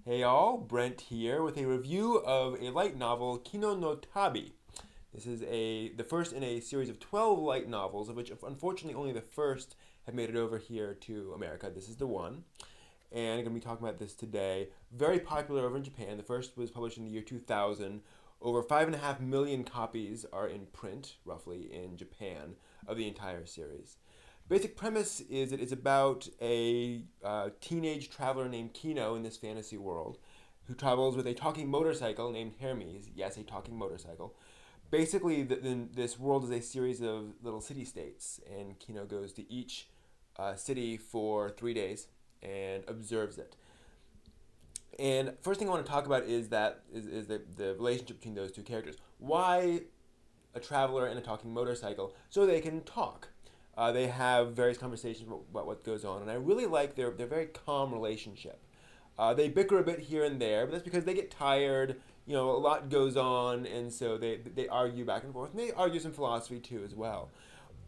Hey all, Brent here with a review of a light novel, Kino no Tabi. This is the first in a series of 12 light novels, of which unfortunately only the first have made it over here to America. This is the one, and I'm going to be talking about this today. Very popular over in Japan. The first was published in the year 2000. Over 5.5 million copies are in print, roughly, in Japan of the entire series. Basic premise is that it's about a teenage traveler named Kino in this fantasy world who travels with a talking motorcycle named Hermes. Yes, a talking motorcycle. Basically, this world is a series of little city-states, and Kino goes to each city for 3 days and observes it. And first thing I want to talk about is the relationship between those two characters. Why a traveler and a talking motorcycle? So they can talk. They have various conversations about what goes on, and I really like their very calm relationship. They bicker a bit here and there, but that's because they get tired. You know, a lot goes on, and so they argue back and forth. And they argue some philosophy too as well.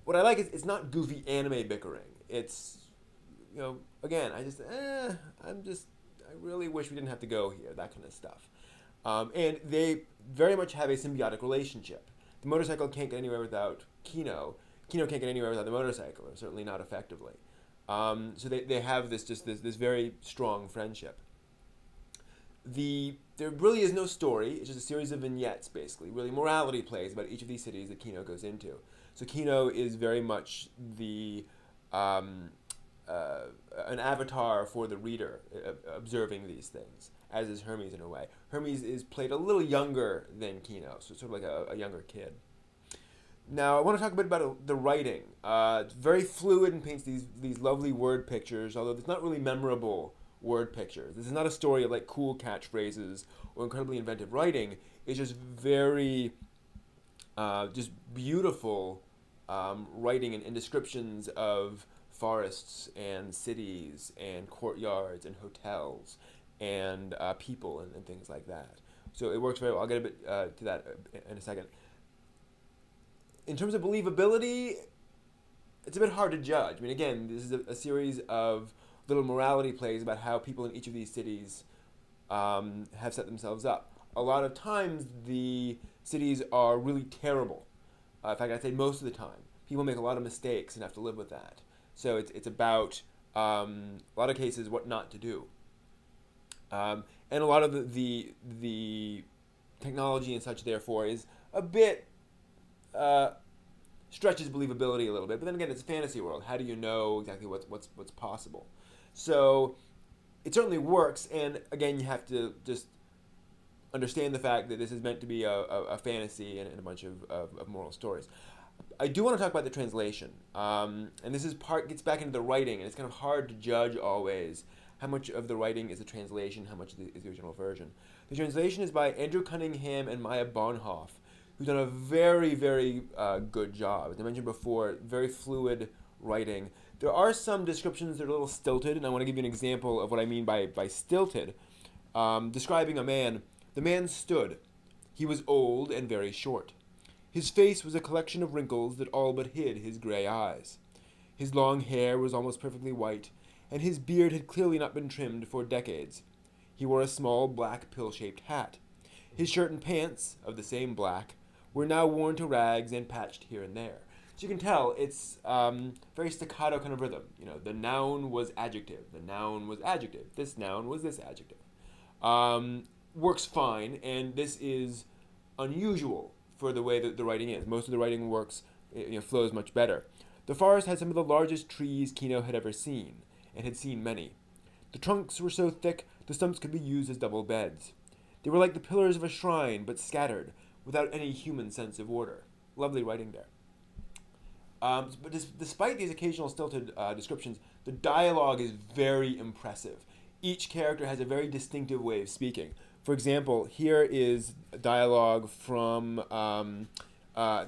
What I like is it's not goofy anime bickering. It's, you know, again, I really wish we didn't have to go here. That kind of stuff. And they very much have a symbiotic relationship. The motorcycle can't get anywhere without Kino. Kino can't get anywhere without the motorcycle, or certainly not effectively. So they have this very strong friendship. There really is no story. It's just a series of vignettes, basically. Really, morality plays about each of these cities that Kino goes into. So Kino is very much an avatar for the reader, observing these things, as is Hermes in a way. Hermes is played a little younger than Kino, so sort of like a younger kid. Now, I want to talk a bit about the writing. It's very fluid and paints these lovely word pictures, although it's not really memorable word pictures. This is not a story of like cool catchphrases or incredibly inventive writing. It's just very, just beautiful writing and descriptions of forests and cities and courtyards and hotels and people and things like that. So it works very well. I'll get a bit to that in a second. In terms of believability, it's a bit hard to judge. I mean, again, this is a series of little morality plays about how people in each of these cities have set themselves up. A lot of times, the cities are really terrible. In fact, I'd say most of the time. People make a lot of mistakes and have to live with that. So it's about, a lot of cases, what not to do. And a lot of the technology and such, therefore, is a bit... stretches believability a little bit, but then again, it's a fantasy world. How do you know exactly what's possible? So it certainly works, and again, you have to just understand the fact that this is meant to be a fantasy and a bunch of moral stories. I do want to talk about the translation, and this is gets back into the writing, and it's kind of hard to judge always how much of the writing is the translation, how much is the original version. The translation is by Andrew Cunningham and Maya Bonhoff, who's done a very, very good job. As I mentioned before, very fluid writing. There are some descriptions that are a little stilted, and I want to give you an example of what I mean by stilted. Describing a man, the man stood. He was old and very short. His face was a collection of wrinkles that all but hid his gray eyes. His long hair was almost perfectly white, and his beard had clearly not been trimmed for decades. He wore a small black pill-shaped hat. His shirt and pants, of the same black, were now worn to rags and patched here and there. So you can tell it's very staccato kind of rhythm. You know, the noun was adjective. The noun was adjective. This noun was this adjective. Works fine, and this is unusual for the way that the writing is. Most of the writing works, flows much better. The forest had some of the largest trees Kino had ever seen, and had seen many. The trunks were so thick the stumps could be used as double beds. They were like the pillars of a shrine, but scattered, without any human sense of order. Lovely writing there. But despite these occasional stilted descriptions, the dialogue is very impressive. Each character has a very distinctive way of speaking. For example, here is dialogue from the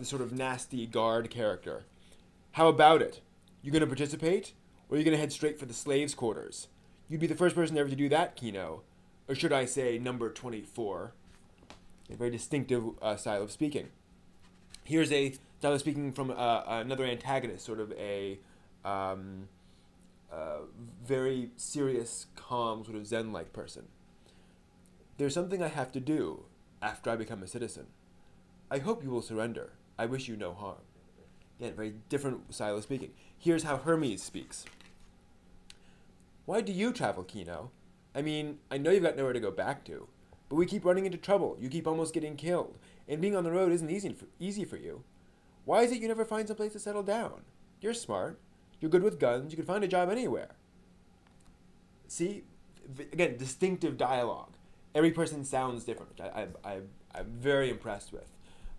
sort of nasty guard character. How about it? You going to participate? Or are you going to head straight for the slaves' quarters? You'd be the first person ever to do that, Kino. Or should I say, number 24. A very distinctive style of speaking. Here's a style of speaking from another antagonist, sort of a very serious, calm, sort of Zen-like person. There's something I have to do after I become a citizen. I hope you will surrender. I wish you no harm. Again, very different style of speaking. Here's how Hermes speaks. Why do you travel, Kino? I mean, I know you've got nowhere to go back to, but we keep running into trouble. You keep almost getting killed, and being on the road isn't easy for you. Why is it you never find some place to settle down? You're smart. You're good with guns. You could find a job anywhere. See? Again, distinctive dialogue. Every person sounds different, which I'm very impressed with.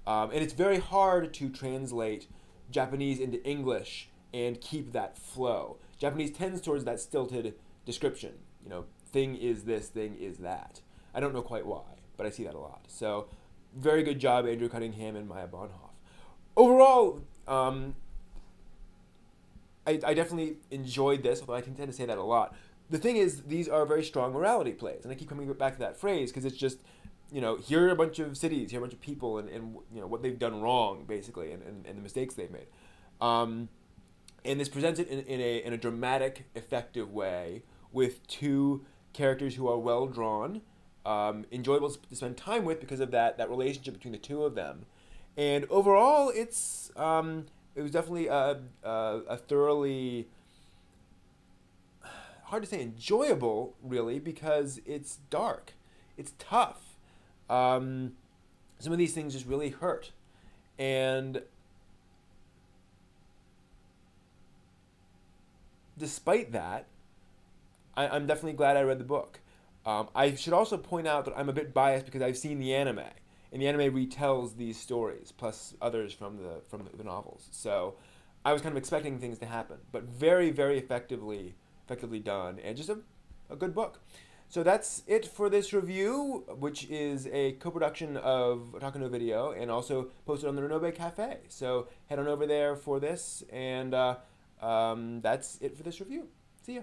And it's very hard to translate Japanese into English and keep that flow. Japanese tends towards that stilted description. You know, thing is this, thing is that. I don't know quite why, but I see that a lot. So, very good job, Andrew Cunningham and Maya Bonhoff. Overall, I definitely enjoyed this, although I tend to say that a lot. The thing is, these are very strong morality plays, and I keep coming back to that phrase because it's just, you know, here are a bunch of cities, here are a bunch of people, and you know what they've done wrong, basically, and the mistakes they've made. And this presents it in a dramatic, effective way with two characters who are well drawn, enjoyable to spend time with because of that relationship between the two of them, and overall, it was definitely a thoroughly, hard to say enjoyable, really, because it's dark, it's tough. Some of these things just really hurt, and despite that, I'm definitely glad I read the book. I should also point out that I'm a bit biased because I've seen the anime, and the anime retells these stories plus others from the novels. So I was kind of expecting things to happen, but very, very effectively done, and just a good book. So that's it for this review, which is a co-production of Otaku no Video and also posted on the Renobe Cafe. So head on over there for this, and that's it for this review. See ya.